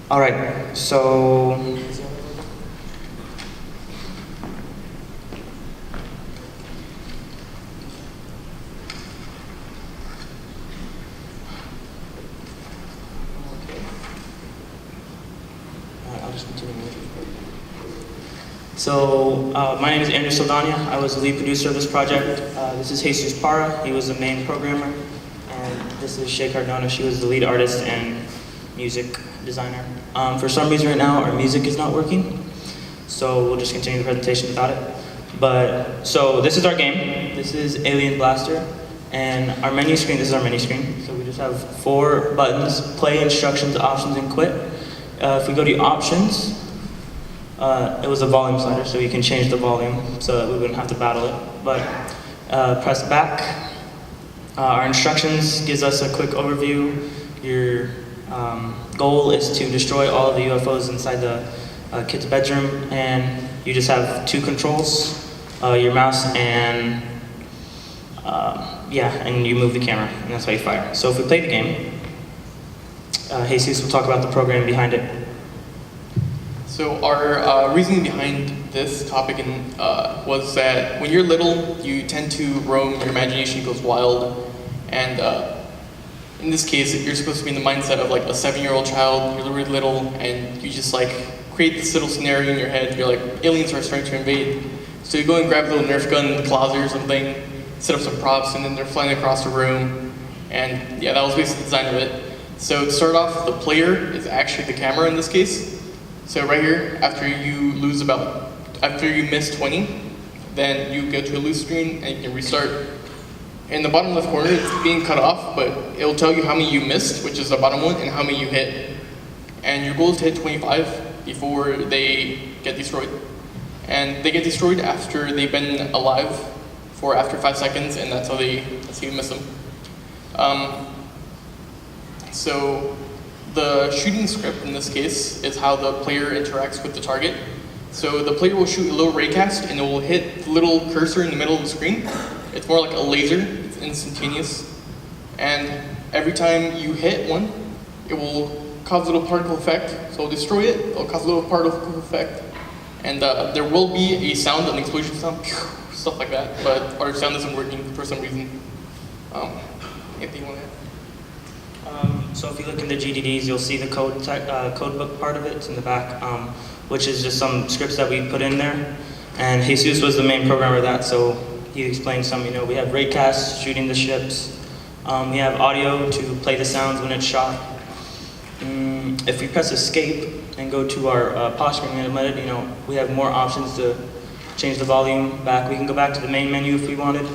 All right, so I'll just continue with it. So, my name is Andrew Saldana. I was the lead producer of this project. This is Jesus Parra. He was the main programmer. And this is Shay Cardona. She was the lead artist and music designer. For some reason right now, our music is not working. So we'll just continue the presentation without it. So this is our game. This is Alien Blaster. And our menu screen, this is our menu screen. So we just have 4 buttons: play, instructions, options, and quit. If we go to options, it was a volume slider, so you can change the volume so that we wouldn't have to battle it. But press back. Our instructions gives us a quick overview. Your goal is to destroy all of the UFOs inside the kid's bedroom, and you just have 2 controls, your mouse and and you move the camera, and that's how you fire. So if we play the game, Jesus will talk about the program behind it. So our reasoning behind this topic was that when you're little, you tend to roam, your imagination goes wild, and in this case, you're supposed to be in the mindset of like a 7-year-old child. You're really little, and you just like create this little scenario in your head. You're like, aliens are starting to invade. So you go and grab a little Nerf gun in the closet or something, set up some props, and then they're flying across the room. And yeah, that was basically the design of it. So to start off, the player is actually the camera in this case. So right here, after you miss 20, then you go to a loose screen and you can restart. In the bottom left corner, it's being cut off, but it'll tell you how many you missed, which is the bottom one, and how many you hit. And your goal is to hit 25 before they get destroyed. And they get destroyed after they've been alive for after 5 seconds, and that's how you miss them. So the shooting script in this case is how the player interacts with the target. So the player will shoot a little raycast, and it will hit the little cursor in the middle of the screen. It's more like a laser, it's instantaneous. And every time you hit one, it will cause a little particle effect. So it'll destroy it, it'll cause a little particle effect. And there will be a sound, an explosion sound, stuff like that. But our sound isn't working for some reason. Anything you want to add? So if you look in the GDDs, you'll see the code book part of it. It's in the back, which is just some scripts that we put in there. And Jesus was the main programmer of that, so he explained some. We have raycasts shooting the ships. We have audio to play the sounds when it's shot. If we press escape and go to our pause screen animated, we have more options to change the volume back. We can go back to the main menu if we wanted.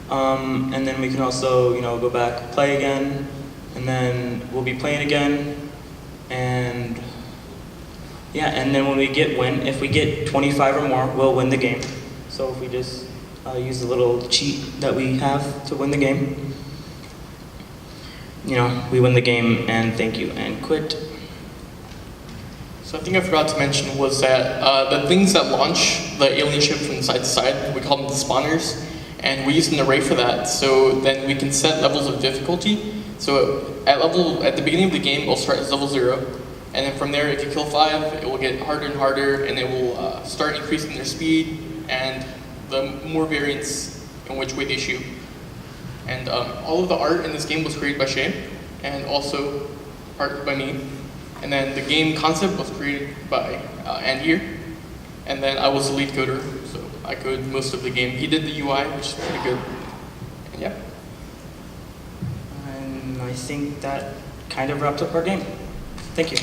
And then we can also, go back, play again, and then we'll be playing again. And then when we if we get 25 or more, we'll win the game. So if we just use the little cheat that we have to win the game, we win the game, and thank you, and quit. So I think I forgot to mention was that the things that launch the alien ship from side to side, we call them the spawners, and we use an array for that. So then we can set levels of difficulty. So at the beginning of the game, it'll start as level 0, and then from there, if you kill 5, it will get harder and harder, and it will start increasing their speed and the more variants in which way they shoot. And all of the art in this game was created by Shay, and also art by me. And then the game concept was created by Andy here. And then I was the lead coder, so I coded most of the game. He did the UI, which is pretty good. And yeah. And I think that kind of wraps up our game. Thank you.